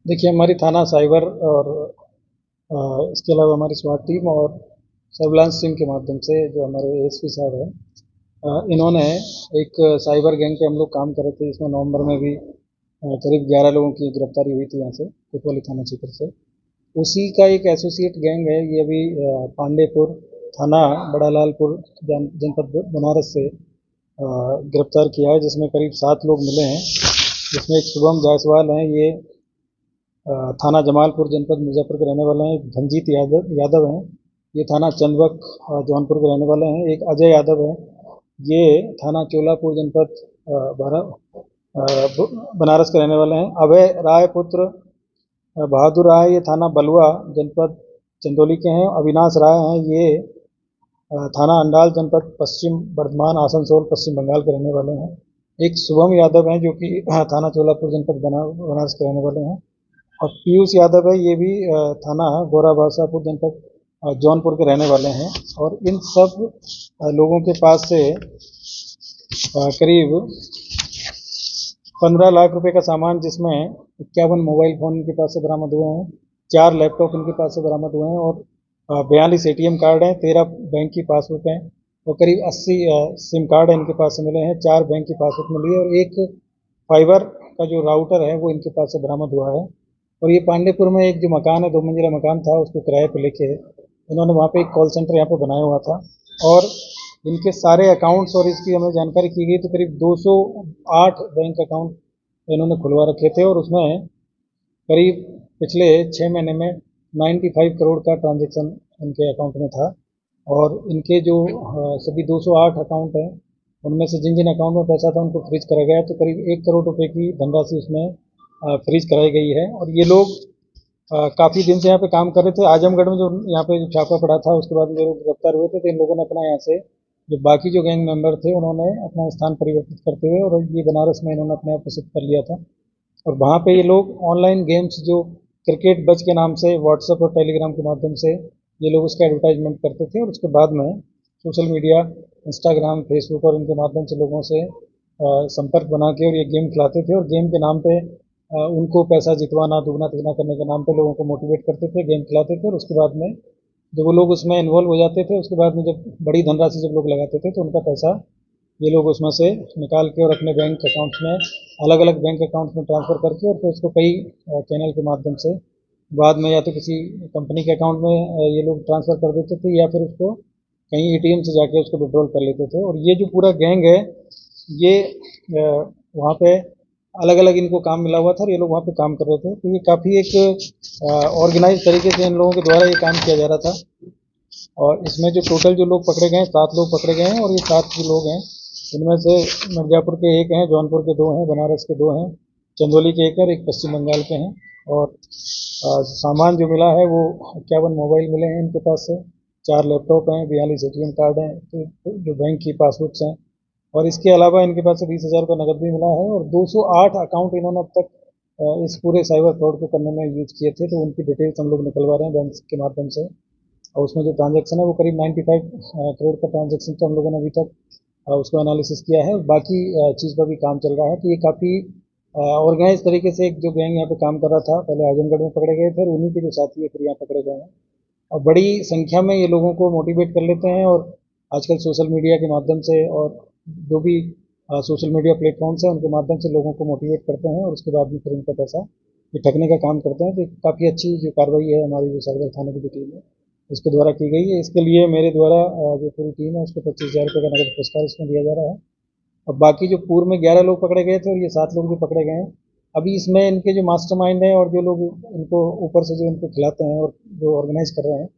देखिए, हमारी थाना साइबर और इसके अलावा हमारी स्वाट टीम और सर्विलांस टीम के माध्यम से जो हमारे एएसपी साहब हैं, इन्होंने एक साइबर गैंग पे हम लोग काम कर रहे थे, जिसमें नवंबर में भी करीब 11 लोगों की गिरफ्तारी हुई थी यहाँ से कोतवाली थाना क्षेत्र से। उसी का एक एसोसिएट गैंग है ये अभी पांडेपुर थाना बड़ा लालपुर जनपद बनारस से गिरफ्तार किया है, जिसमें करीब 7 लोग मिले हैं। जिसमें एक शुभम जायसवाल हैं, ये थाना जमालपुर जनपद मिर्ज़ापुर के रहने वाले हैं। एक धनजीत यादव हैं, ये थाना चंदबक जौनपुर के रहने वाले हैं। एक अजय यादव है, ये थाना चोलापुर जनपद बनारस के रहने वाले हैं। अभय राय पुत्र बहादुर राय, ये थाना बलुआ जनपद चंदौली के हैं। अविनाश राय हैं, ये थाना अंडाल जनपद पश्चिम बर्धमान आसनसोल पश्चिम बंगाल के रहने वाले हैं। एक शुभम यादव हैं, जो कि थाना चोलापुर जनपद बनारस के रहने वाले हैं। और पीयूष यादव है, ये भी थाना गोरा बादशाहपुर जनपद जौनपुर के रहने वाले हैं। और इन सब लोगों के पास से करीब 15 लाख रुपए का सामान, जिसमें 51 मोबाइल फ़ोन इनके पास से बरामद हुए हैं, 4 लैपटॉप इनके पास से बरामद हुए हैं, और 42 एटीएम कार्ड हैं, 13 बैंक की पासबुक हैं, और करीब 80 सिम कार्ड इनके पास से मिले हैं। 4 बैंक की पासबुक मिली है, और एक फाइबर का जो राउटर है वो इनके पास से बरामद हुआ है। और ये पांडेपुर में एक जो मकान है, 2 मंजिला मकान था, उसको किराए पे लेके इन्होंने वहाँ पे एक कॉल सेंटर यहाँ पे बनाया हुआ था। और इनके सारे अकाउंट्स और इसकी हमें जानकारी की गई तो करीब 208 बैंक अकाउंट इन्होंने खुलवा रखे थे, और उसमें करीब पिछले 6 महीने में 95 करोड़ का ट्रांजैक्शन इनके अकाउंट में था। और इनके जो सभी 208 अकाउंट हैं, उनमें से जिन जिन अकाउंट में पैसा था उनको फ्रीज करा गया, तो करीब 1 करोड़ रुपए की धनराशि उसमें फ्रीज कराई गई है। और ये लोग काफ़ी दिन से यहाँ पे काम कर रहे थे। आजमगढ़ में जो यहाँ पे जो छापा पड़ा था, उसके बाद ये लोग गिरफ्तार हुए थे, तो इन लोगों ने अपना यहाँ से जो बाकी जो गैंग मेंबर थे, उन्होंने अपना स्थान परिवर्तित करते हुए और ये बनारस में इन्होंने अपने आप को शिफ्ट कर लिया था। और वहाँ पे ये लोग ऑनलाइन गेम्स जो क्रिकेट बज के नाम से व्हाट्सएप और टेलीग्राम के माध्यम से ये लोग उसका एडवर्टाइजमेंट करते थे, और उसके बाद में सोशल मीडिया इंस्टाग्राम फेसबुक और इनके माध्यम से लोगों से संपर्क बना के और ये गेम खिलाते थे, और गेम के नाम पे उनको पैसा जितवाना दुगना तिगना करने के नाम पे लोगों को मोटिवेट करते थे, गेम खिलाते थे। और उसके बाद में जब वो लोग उसमें इन्वॉल्व हो जाते थे, उसके बाद में जब बड़ी धनराशि जब लोग लगाते थे, तो उनका पैसा ये लोग उसमें से निकाल के और अपने बैंक अकाउंट्स में अलग अलग बैंक अकाउंट्स में ट्रांसफ़र करके, और फिर उसको कई चैनल के माध्यम से बाद में या तो किसी कंपनी के अकाउंट में ये लोग ट्रांसफ़र कर देते थे, या फिर उसको कहीं एटीएम से जाके उसको विड्रॉल कर लेते थे। और ये जो पूरा गैंग है, ये वहाँ पे अलग अलग इनको काम मिला हुआ था, और ये लोग वहाँ पे काम कर रहे थे। तो ये काफ़ी एक ऑर्गेनाइज तरीके से इन लोगों के द्वारा ये काम किया जा रहा था। और इसमें जो टोटल जो लोग पकड़े गए हैं, 7 लोग पकड़े गए हैं, और ये 7 जो लोग हैं, इनमें से मिर्ज़ापुर के 1 हैं, जौनपुर के 2 हैं, बनारस के 2 हैं, चंदौली के 1 और 1 पश्चिम बंगाल के हैं। और सामान जो मिला है वो 51 मोबाइल मिले हैं इनके पास से, 4 लैपटॉप हैं, 42 एटीएम कार्ड हैं, तो जो बैंक की पासबुक्स हैं। और इसके अलावा इनके पास से 20,000 का नकद भी मिला है, और 208 अकाउंट इन्होंने अब तक इस पूरे साइबर फ्रॉड को करने में यूज किए थे, तो उनकी डिटेल्स हम लोग निकलवा रहे हैं बैंक के माध्यम से। और उसमें जो ट्रांजैक्शन है वो करीब 95 करोड़ का ट्रांजैक्शन तो हम लोगों ने अभी तक उसको एनालिसिस किया है। बाकी चीज़ पर भी काम चल रहा है। तो ये काफ़ी ऑर्गेनाइज तरीके से एक जो गैंग यहाँ पे काम कर रहा था, पहले आजमगढ़ में पकड़े गए थे, और उन्हीं के जो साथी है फिर यहाँ पकड़े गए हैं। और बड़ी संख्या में ये लोगों को मोटिवेट कर लेते हैं, और आजकल सोशल मीडिया के माध्यम से और जो भी सोशल मीडिया प्लेटफॉर्म्स हैं उनके माध्यम से लोगों को मोटिवेट करते हैं, और उसके बाद भी फिर उनका पैसा ये ठगने का काम करते हैं। तो काफ़ी अच्छी जो कार्रवाई है हमारी जो साइबर थाने की जो टीम है उसके द्वारा की गई है। इसके लिए मेरे द्वारा जो पूरी टीम है उसको 25,000 रुपये का नगद पुरस्कार इसमें दिया जा रहा है। और बाकी जो पूर्व में 11 लोग पकड़े गए थे, और ये 7 लोग जो पकड़े गए हैं, अभी इसमें इनके जो मास्टरमाइंड हैं और जो लोग इनको ऊपर से जो इनको खिलाते हैं और जो ऑर्गेनाइज कर रहे हैं,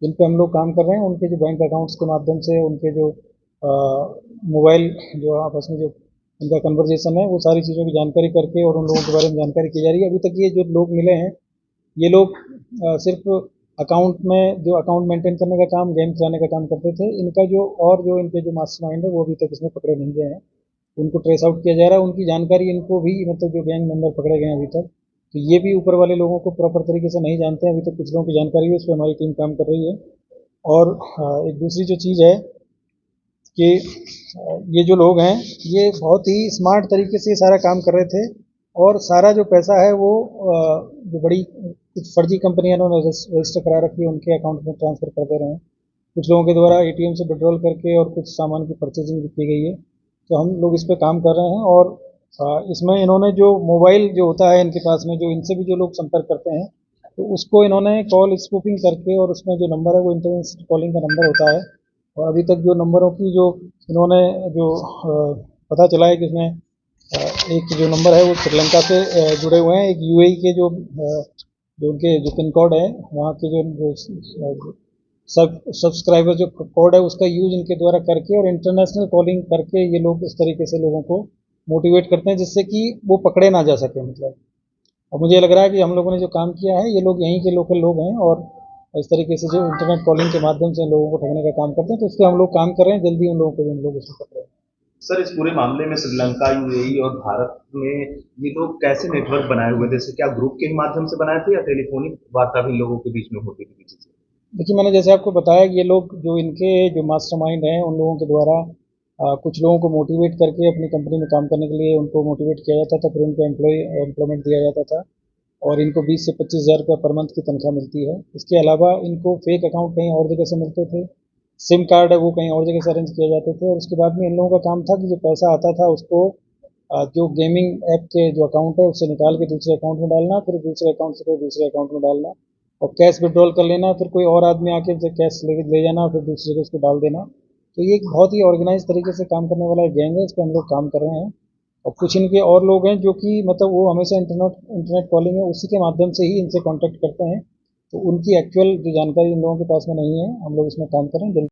जिन पे हम लोग काम कर रहे हैं, उनके जो बैंक अकाउंट्स के माध्यम से उनके जो मोबाइल जो आपस में जो उनका कन्वर्जेशन है, वो सारी चीज़ों की जानकारी करके और उन लोगों के बारे में जानकारी की जा रही है। अभी तक ये जो लोग मिले हैं, ये लोग सिर्फ अकाउंट में जो अकाउंट मेंटेन करने का काम, गेम चलाने का काम करते थे। इनका जो और जो इनके जो मास्टरमाइंड है वो अभी तक इसमें पकड़े नहीं गए हैं, उनको ट्रेस आउट किया जा रहा है। उनकी जानकारी इनको भी, मतलब जो गैंग मेंबर पकड़े गए हैं अभी तक, तो ये भी ऊपर वाले लोगों को प्रॉपर तरीके से नहीं जानते हैं। अभी तक कुछ लोगों की जानकारी है, उस पर हमारी टीम काम कर रही है। और एक दूसरी जो चीज़ है कि ये जो लोग हैं, ये बहुत ही स्मार्ट तरीके से ये सारा काम कर रहे थे। और सारा जो पैसा है वो जो बड़ी कुछ फर्जी कंपनियां उन्होंने रजिस्टर करा रखी है उनके अकाउंट में ट्रांसफ़र कर दे रहे हैं। कुछ लोगों के द्वारा एटीएम से विड्रॉल करके और कुछ सामान की परचेजिंग भी की गई है। तो हम लोग इस पे काम कर रहे हैं और इसमें इन्होंने जो मोबाइल जो होता है इनके पास में जो इनसे भी जो लोग संपर्क करते हैं तो उसको इन्होंने कॉल स्पूफिंग करके और उसमें जो नंबर है वो इंटरनेशनल कॉलिंग का नंबर होता है। और अभी तक जो नंबरों की जो इन्होंने जो पता चला है कि उसमें एक जो नंबर है वो श्रीलंका से जुड़े हुए हैं। एक यूएई के जो उनके जो पिन कोड है वहाँ के जो सब्सक्राइबर जो कोड है उसका यूज इनके द्वारा करके और इंटरनेशनल कॉलिंग करके ये लोग इस तरीके से लोगों को मोटिवेट करते हैं जिससे कि वो पकड़े ना जा सके मतलब। और मुझे लग रहा है कि हम लोगों ने जो काम किया है ये लोग यहीं के लोकल लोग हैं और इस तरीके से जो इंटरनेट कॉलिंग के माध्यम से लोगों को ठगने का काम करते हैं तो उस पर हम लोग काम कर रहे हैं। जल्दी उन लोगों को भी हम लोग उसमें पकड़े। सर, इस पूरे मामले में श्रीलंका, यूएई और भारत में ये लोग कैसे नेटवर्क बनाए हुए थे? जैसे क्या ग्रुप के माध्यम से बनाए थे या टेलीफोनिक वार्ता भी लोगों के बीच में होती थी किसी से? देखिए मैंने जैसे आपको बताया कि ये लोग जो इनके जो मास्टरमाइंड हैं उन लोगों के द्वारा कुछ लोगों को मोटिवेट करके अपनी कंपनी में काम करने के लिए उनको मोटिवेट किया जाता था फिर उनको एम्प्लॉयमेंट दिया जाता था और इनको 20 से 25 हज़ार रुपये पर मंथ की तनख्वाह मिलती है। इसके अलावा इनको फेक अकाउंट कहीं और जगह से मिलते थे। सिम कार्ड है वो कहीं और जगह से अरेंज किए जाते थे और उसके बाद में इन लोगों का काम था कि जो पैसा आता था उसको जो गेमिंग ऐप के जो अकाउंट है उससे निकाल के दूसरे अकाउंट में डालना फिर दूसरे अकाउंट से कोई दूसरे अकाउंट में डालना और कैश विड्रॉल कर लेना फिर कोई और आदमी आके जो कैश ले जाना फिर दूसरे को उसको डाल देना। तो ये एक बहुत ही ऑर्गेनाइज तरीके से काम करने वाला एक गैंग है। इस पर हम लोग काम कर रहे हैं और कुछ इनके और लोग हैं जो कि मतलब वो हमेशा इंटरनेट कॉलिंग है उसी के माध्यम से ही इनसे कांटेक्ट करते हैं। तो उनकी एक्चुअल जो जानकारी इन लोगों के पास में नहीं है। हम लोग इसमें काम कर रहे हैं जल्दी।